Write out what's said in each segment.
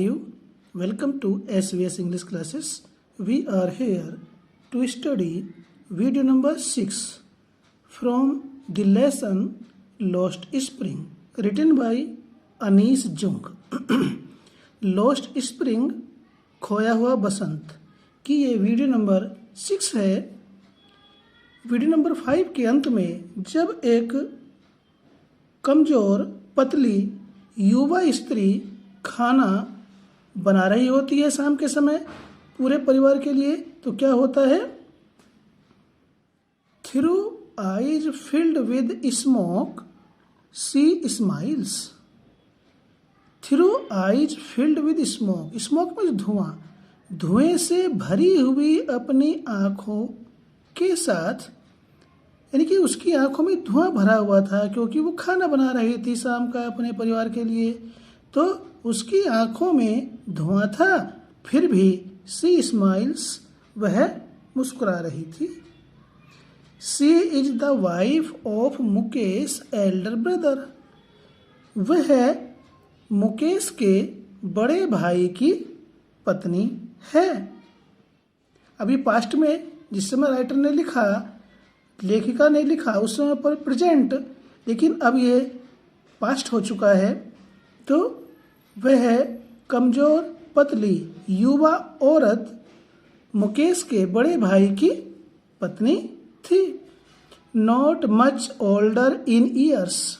you? Welcome to SVS English classes. We are here to study video number 6 from the lesson Lost Spring, written by Anish Jung. Lost Spring, खोया हुआ बसंत की ये video number 6 है। Video number 5 के अंत में जब एक कमज़ोर पतली युवा स्त्री खाना बना रही होती है शाम के समय पूरे परिवार के लिए, तो क्या होता है? Through eyes filled with smoke see smiles. Through eyes filled with smoke, smoke में धुआं, धुएं से भरी हुई अपनी आंखों के साथ, यानी कि उसकी आंखों में धुआं भरा हुआ था क्योंकि वो खाना बना रही थी शाम का अपने परिवार के लिए, तो उसकी आंखों में धुआं था, फिर भी सी स्माइल्स, वह मुस्कुरा रही थी। She is the wife of Mukesh elder brother, वह मुकेश के बड़े भाई की पत्नी है। अभी पास्ट में जिस समय राइटर ने लिखा, लेखिका ने लिखा, उस समय पर प्रेजेंट, लेकिन अब ये पास्ट हो चुका है, तो वह कमज़ोर पतली युवा औरत मुकेश के बड़े भाई की पत्नी थी। Not much older in years,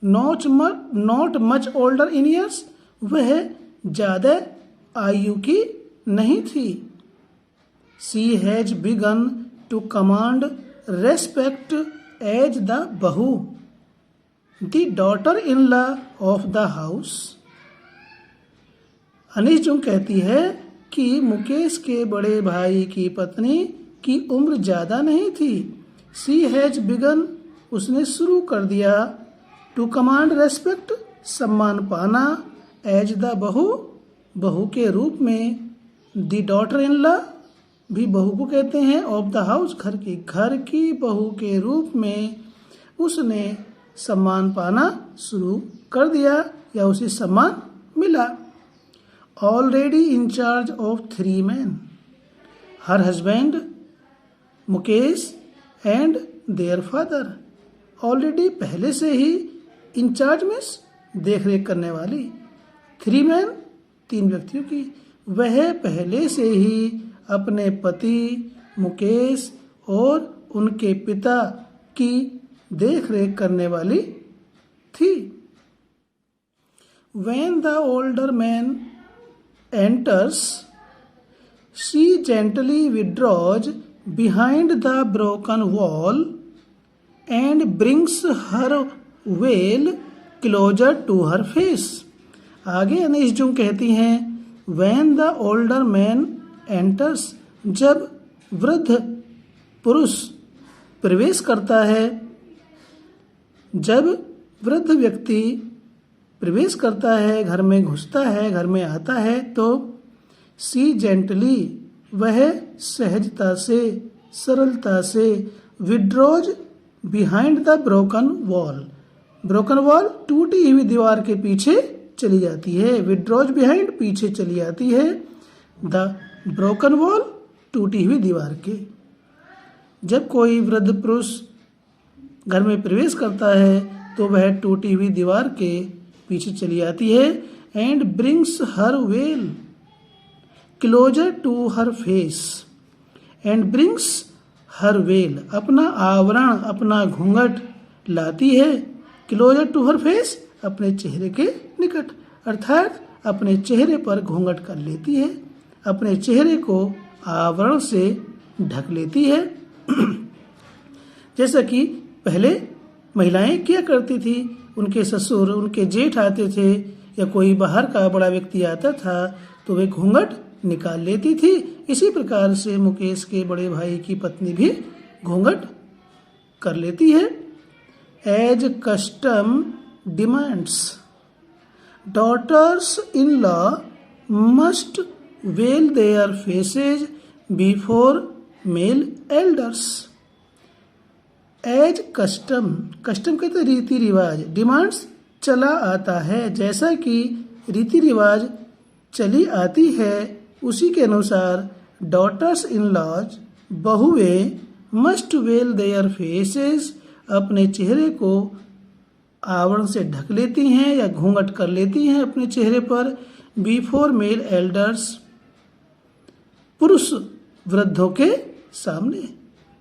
not much older in years, वह ज़्यादा आयु की नहीं थी। She has begun to command respect as the bahu, the daughter in law of the house. Anees Jung कहती है कि मुकेश के बड़े भाई की पत्नी की उम्र ज़्यादा नहीं थी। शी हैज बिगन, उसने शुरू कर दिया, टू कमांड रेस्पेक्ट, सम्मान पाना, एज द बहू, बहू के रूप में, द डॉटर इन लॉ भी बहू को कहते हैं, ऑफ द हाउस, घर की बहू के रूप में उसने सम्मान पाना शुरू कर दिया या उसे सम्मान मिला। Already in charge of 3 men, her husband, Mukesh and their father. Already पहले से ही, इंचार्ज में देख रेख करने वाली, 3 men 3 व्यक्तियों की, वह पहले से ही अपने पति मुकेश और उनके पिता की देख रेख करने वाली थी। When the older man enters, she gently withdraws behind the broken wall and brings her veil closer to her face. आगे अनीश जुंग कहती हैं, When the older man enters, जब वृद्ध पुरुष प्रवेश करता है, जब वृद्ध व्यक्ति प्रवेश करता है, घर में घुसता है, घर में आता है, तो सी जेंटली, वह सहजता से, सरलता से, withdraws behind the broken wall, broken wall, टूटी हुई दीवार के पीछे चली जाती है। विड्रॉज बिहाइंड, पीछे चली जाती है, द ब्रोकन वॉल, टूटी हुई दीवार के। जब कोई वृद्ध पुरुष घर में प्रवेश करता है तो वह टूटी हुई दीवार के पीछे चली आती है। And brings her veil closer to her face, and brings her veil, अपना आवरण, अपना घूंघट लाती है, क्लोजर टू हर फेस, अपने चेहरे के निकट, अर्थात अपने चेहरे पर घूंघट कर लेती है, अपने चेहरे को आवरण से ढक लेती है। जैसा कि पहले महिलाएं किया करती थी, उनके ससुर, उनके जेठ आते थे या कोई बाहर का बड़ा व्यक्ति आता था तो वे घूंघट निकाल लेती थी। इसी प्रकार से मुकेश के बड़े भाई की पत्नी भी घूंघट कर लेती है। As custom demands, daughters in law must veil their faces before male elders. As custom, custom कहते रीति रिवाज, डिमांड्स चला आता है, जैसा कि रीति रिवाज चली आती है उसी के अनुसार डॉटर्स इन लॉज बहुएं मस्ट वेल देयर फेसेस अपने चेहरे को आवरण से ढक लेती हैं या घूंघट कर लेती हैं अपने चेहरे पर बिफोर मेल एल्डर्स पुरुष वृद्धों के सामने,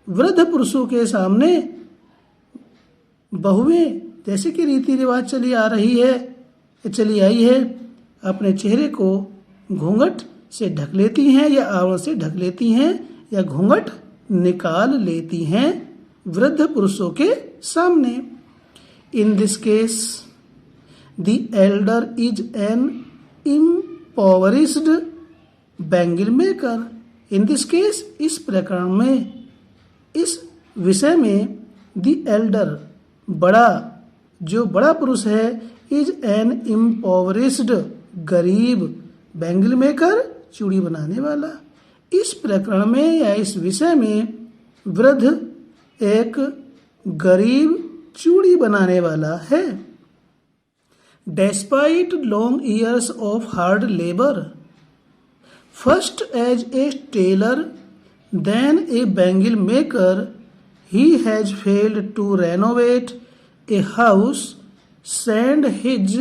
वृद्ध पुरुषों के सामने बहुएं जैसे कि रीति रिवाज चली आई है अपने चेहरे को घूंघट से ढक लेती हैं या आवरण से ढक लेती हैं या घूंघट निकाल लेती हैं वृद्ध पुरुषों के सामने। In this case the elder is an impoverished bangle maker. In this case इस प्रकरण में, इस विषय में द एल्डर बड़ा, जो बड़ा पुरुष है, इज एन इम्पॉवरिश्ड गरीब, बैंगल मेकर चूड़ी बनाने वाला। इस प्रकरण में या इस विषय में वृद्ध एक गरीब चूड़ी बनाने वाला है। Despite long years of hard labour, first as a tailor then a bangle maker, he has failed to renovate a house, send his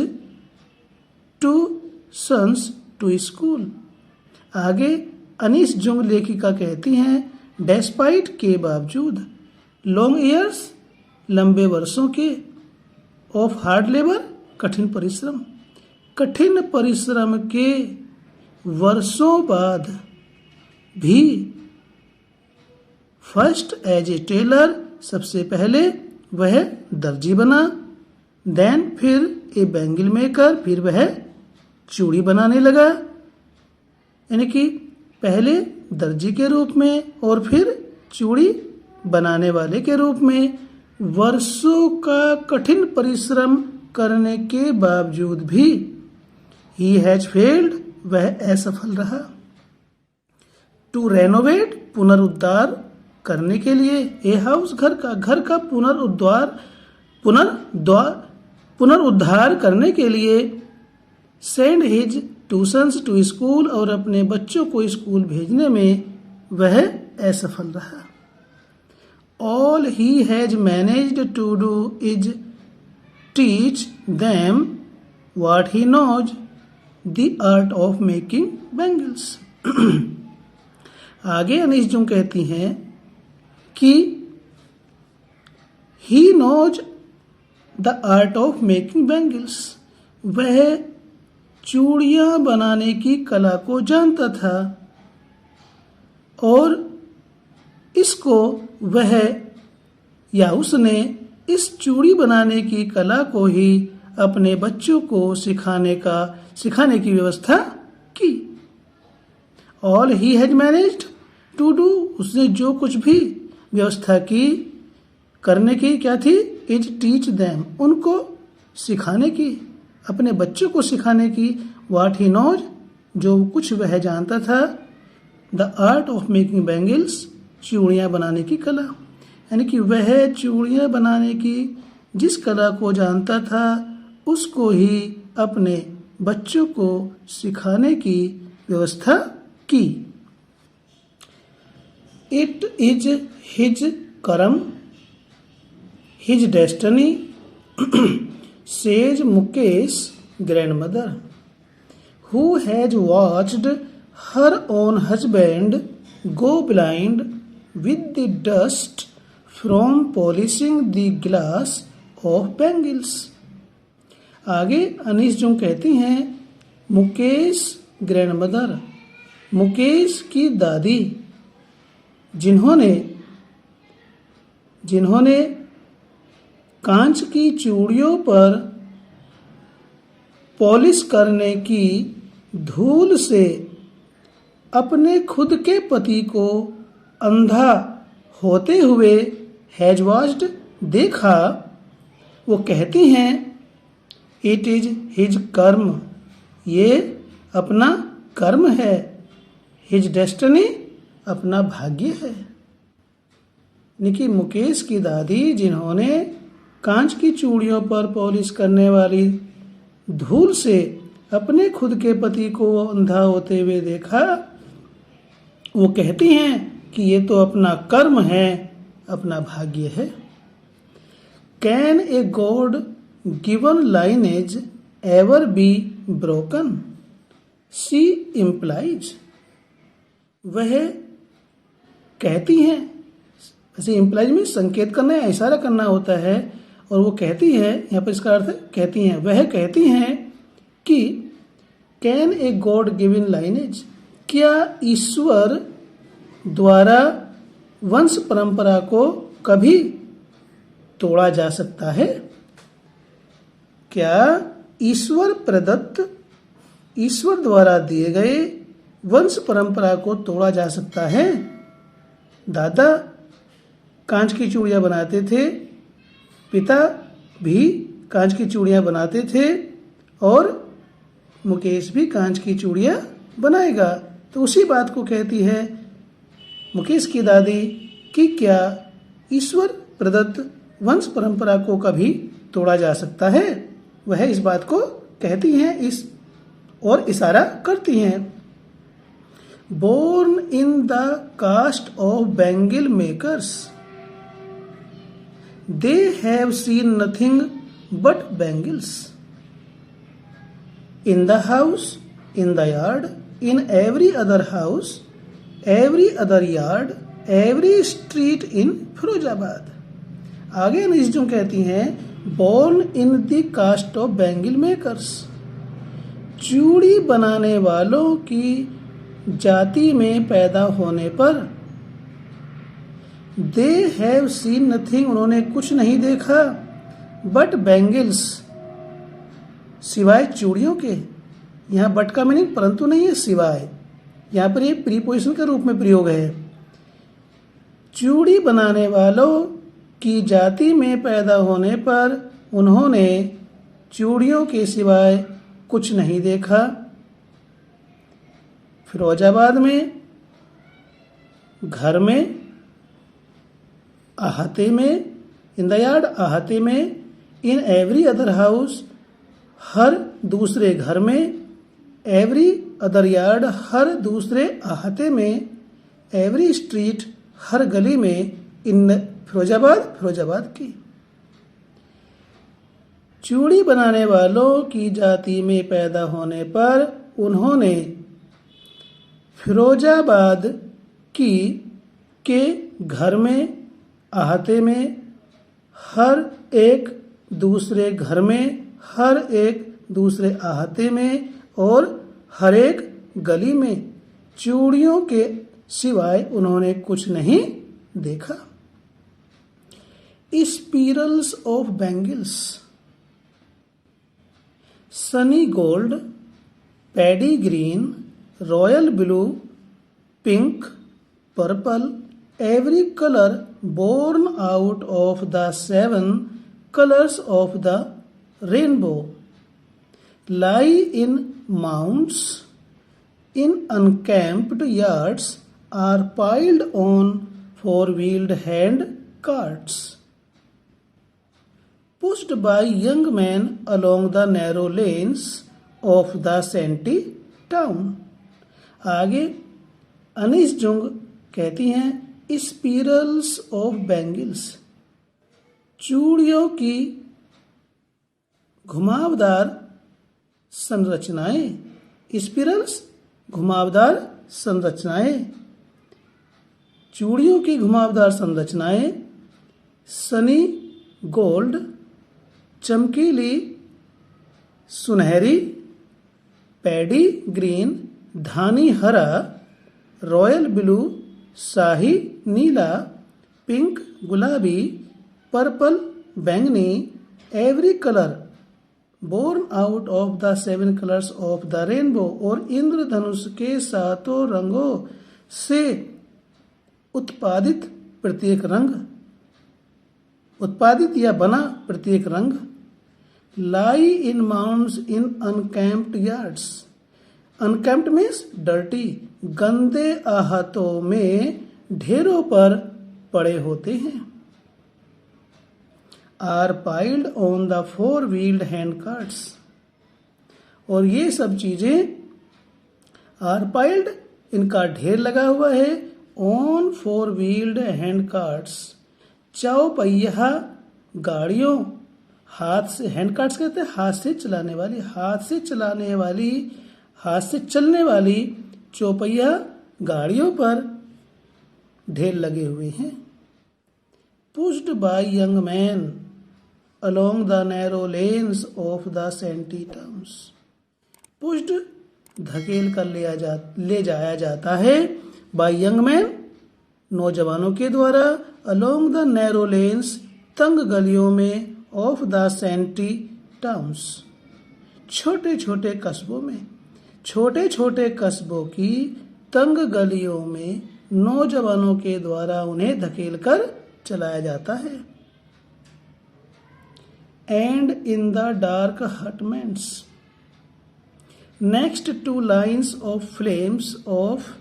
two sons to school। आगे अनीस जुंग लेखिका कहती हैं, डेस्पाइट के बावजूद, लॉन्ग ईयर्स लंबे वर्षों के, of hard labour कठिन परिश्रम, कठिन परिश्रम के वर्षों बाद भी, फर्स्ट एज ए टेलर सबसे पहले वह दर्जी बना, देन फिर ए बैंगल मेकर फिर वह चूड़ी बनाने लगा, यानी कि पहले दर्जी के रूप में और फिर चूड़ी बनाने वाले के रूप में। वर्षों का कठिन परिश्रम करने के बावजूद भी ही हैज फेल्ड, वह असफल रहा। टू रेनोवेट पुनरुद्धार करने के लिए, ए हाउस घर का पुनरुद्धार करने के लिए, send his two sons to school और अपने बच्चों को स्कूल भेजने में वह असफल रहा। All he has managed to do is teach them what he knows, the art of making bangles. आगे अनीस जुंग कहती हैं कि he knows the art of making bangles, वह चूड़ियां बनाने की कला को जानता था और इसको वह या उसने इस चूड़ी बनाने की कला को ही अपने बच्चों को सिखाने की व्यवस्था की। All he has managed to do, उसने जो कुछ भी व्यवस्था की करने की क्या थी, इज टीच देम, उनको सिखाने की, अपने बच्चों को सिखाने की, व्हाट ही नोज, जो कुछ वह जानता था, the art of making bangles, चूड़ियाँ बनाने की कला, यानी कि वह चूड़ियाँ बनाने की जिस कला को जानता था उसको ही अपने बच्चों को सिखाने की व्यवस्था की। इट इज हिज कर्म, his destiny, says Mukesh grandmother, who has watched her own husband go blind with the dust from polishing the glass of bangles. आगे अनीस जुंग कहती हैं, मुकेश ग्रैंडमदर, मुकेश की दादी, जिन्होंने कांच की चूड़ियों पर पॉलिश करने की धूल से अपने खुद के पति को अंधा होते हुए हैज वॉच्ड देखा, वो कहती हैं, इट इज हिज कर्म, ये अपना कर्म है, हिज डेस्टिनी, अपना भाग्य है। निकी मुकेश की दादी जिन्होंने कांच की चूड़ियों पर पॉलिश करने वाली धूल से अपने खुद के पति को अंधा होते हुए देखा, वो कहती हैं कि ये तो अपना कर्म है, अपना भाग्य है। Can a god given lineage ever be broken? She implies. वह कहती हैं, ऐसे इम्प्लाइज में संकेत करना या इशारा करना होता है, और वो कहती है, यहाँ पर इसका अर्थ है कहती हैं, वह कहती हैं कि can a god given lineage, क्या ईश्वर द्वारा वंश परंपरा को कभी तोड़ा जा सकता है? क्या ईश्वर प्रदत्त, ईश्वर द्वारा दिए गए वंश परंपरा को तोड़ा जा सकता है? दादा कांच की चूड़ियाँ बनाते थे, पिता भी कांच की चूड़ियाँ बनाते थे, और मुकेश भी कांच की चूड़ियाँ बनाएगा। तो उसी बात को कहती है मुकेश की दादी कि क्या ईश्वर प्रदत्त वंश परंपरा को कभी तोड़ा जा सकता है? वह इस बात को कहती हैं, इस और इशारा करती हैं। Born in the caste of bangle makers, they have seen nothing but bangles. In the house, in the yard, in every other house, every other yard, every street in Firozabad. आगे निजम कहती हैं born in the caste of bangle makers, चूड़ी बनाने वालों की जाति में पैदा होने पर, दे हैव सीन नथिंग, उन्होंने कुछ नहीं देखा, बट बैंगल्स, सिवाय चूड़ियों के। यहाँ बट का मीनिंग परंतु नहीं है, सिवाय। यहाँ पर ये प्रीपोजिशन के रूप में प्रयोग है। चूड़ी बनाने वालों की जाति में पैदा होने पर उन्होंने चूड़ियों के सिवाय कुछ नहीं देखा। फिरोजाबाद में, घर में, अहाते में, इन द यार्ड अहाते में, इन एवरी अदर हाउस हर दूसरे घर में, एवरी अदर यार्ड हर दूसरे अहाते में, एवरी स्ट्रीट हर गली में, इन फिरोजाबाद की। चूड़ी बनाने वालों की जाति में पैदा होने पर उन्होंने फिरोजाबाद के घर में, अहाते में, हर एक दूसरे घर में, हर एक दूसरे अहाते में और हर एक गली में चूड़ियों के सिवाय उन्होंने कुछ नहीं देखा। Spirals of bangles, sunny gold, paddy green, royal blue, pink, purple, every color born out of the 7 colors of the rainbow lie in mounds in uncamped yards are piled on four-wheeled hand carts pushed by young men along the narrow lanes of the shanty town। आगे अनीस जुंग कहती हैं स्पीरल्स of bangles, चूड़ियों की घुमावदार संरचनाएं। स्पीरल्स घुमावदार संरचनाएं, चूड़ियों की घुमावदार संरचनाएं। सनी गोल्ड चमकीली सुनहरी, पैडी ग्रीन धानी हरा, रॉयल ब्लू शाही नीला, पिंक गुलाबी, पर्पल बैंगनी, every colour born out of the 7 colours of the rainbow और इंद्रधनुष के 7 रंगों से उत्पादित प्रत्येक रंग, उत्पादित या बना प्रत्येक रंग। Lie in mounds in unkempt yards, unkempt means dirty, गंदे आहतों में ढेरों पर पड़े होते हैं। Are piled on the 4-wheeled hand carts, और ये सब चीजें आर पाइल्ड, इनका ढेर लगा हुआ है ऑन 4 व्हील्ड हैंड कार्ट्स, चौपहिया गाड़ियों, हाथ से, हैंड कार्ट्स कहते हैं हाथ से चलाने वाली, हाथ से चलने वाली चौपहिया गाड़ियों पर ढेर लगे हुए हैं। Pushed by young man along the narrow lanes of the shantytowns. Pushed धकेल कर ले जाया जाता है बाय यंग मैन नौजवानों के द्वारा, अलोंग द नैरो लेन्स तंग गलियों में, ऑफ द सेंटीटम्स छोटे छोटे कस्बों की तंग गलियों में नौजवानों के द्वारा उन्हें धकेल कर चलाया जाता है। And in the dark hutments next to lines of flames of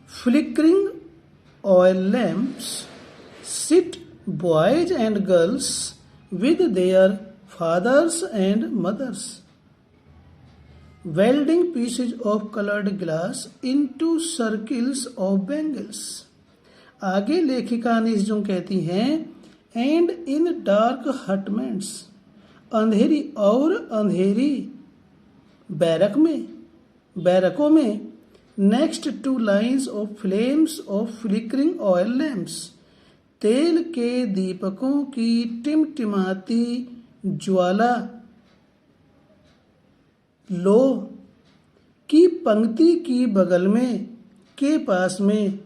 flickering oil lamps sit boys and girls with their fathers and mothers, welding pieces of colored glass into circles of bangles। आगे लेखिका निजजुम कहती हैं and in dark hutments, अंधेरी और अंधेरी बैरकों में, next two lines of flames of flickering oil lamps, तेल के दीपकों की टिमटिमाती ज्वाला लो की पंक्ति की बगल में के पास में,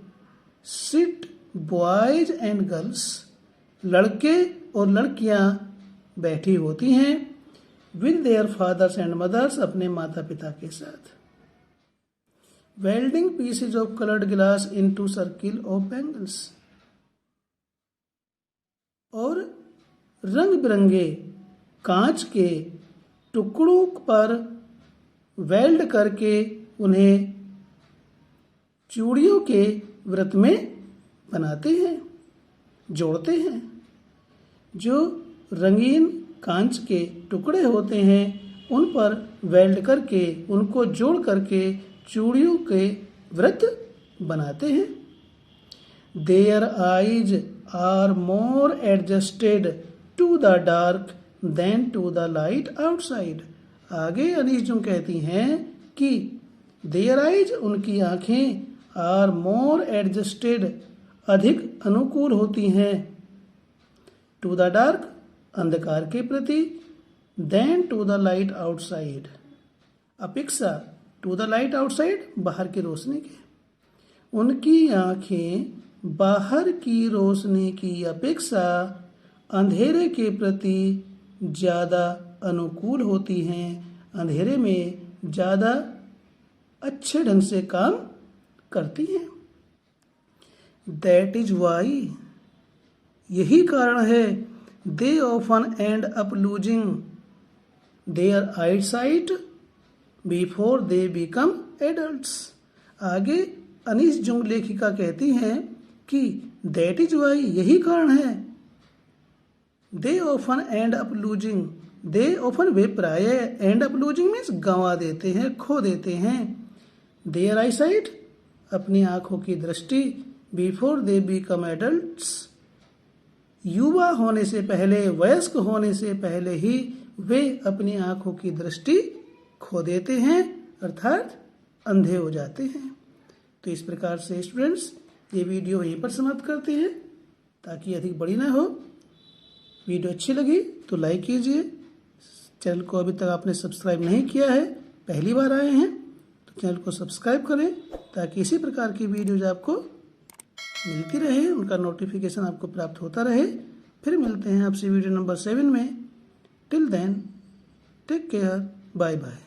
सिट बॉयज एंड गर्ल्स, लड़के और लड़कियां बैठी होती हैं, with their fathers and mothers, अपने माता पिता के साथ। Welding pieces of coloured glass into circle of bangles, और रंग बिरंगे कांच के टुकड़ों पर वेल्ड करके उन्हें चूड़ियों के व्रत में बनाते हैं, जोड़ते हैं। जो रंगीन कांच के टुकड़े होते हैं उन पर वेल्ड करके, उनको जोड़ करके चूड़ियों के व्रत बनाते हैं। Their eyes are more adjusted to the dark than to the light outside. आगे अनीजुम कहती हैं कि देयर आईज, उनकी आंखें, आर मोर एडजस्टेड, अधिक अनुकूल होती हैं, टू द डार्क, अंधकार के प्रति, than to the light outside, अपेक्षा टू द लाइट आउटसाइड, बाहर की रोशनी के। उनकी आंखें बाहर की रोशनी की अपेक्षा अंधेरे के प्रति ज़्यादा अनुकूल होती हैं, अंधेरे में ज़्यादा अच्छे ढंग से काम करती हैं। दैट इज वाई, यही कारण है, they often end up losing their eyesight before they become adults। आगे अनीस जुंग लेखिका कहती हैं कि that is why, यही कारण है, they often end up losing, they often, वे प्राय, end up losing means गंवा देते हैं, खो देते हैं, their eyesight, अपनी आंखों की दृष्टि, before they become adults, युवा होने से पहले, वयस्क होने से पहले ही वे अपनी आंखों की दृष्टि खो देते हैं, अर्थात अंधे हो जाते हैं। तो इस प्रकार से स्टूडेंट्स ये वीडियो यहीं पर समाप्त करते हैं ताकि अधिक बड़ी ना हो। वीडियो अच्छी लगी तो लाइक कीजिए, चैनल को अभी तक आपने सब्सक्राइब नहीं किया है, पहली बार आए हैं तो चैनल को सब्सक्राइब करें ताकि इसी प्रकार की वीडियोज आपको मिलती रहे, उनका नोटिफिकेशन आपको प्राप्त होता रहे। फिर मिलते हैं आपसे वीडियो नंबर 7 में। Till then take care, bye bye.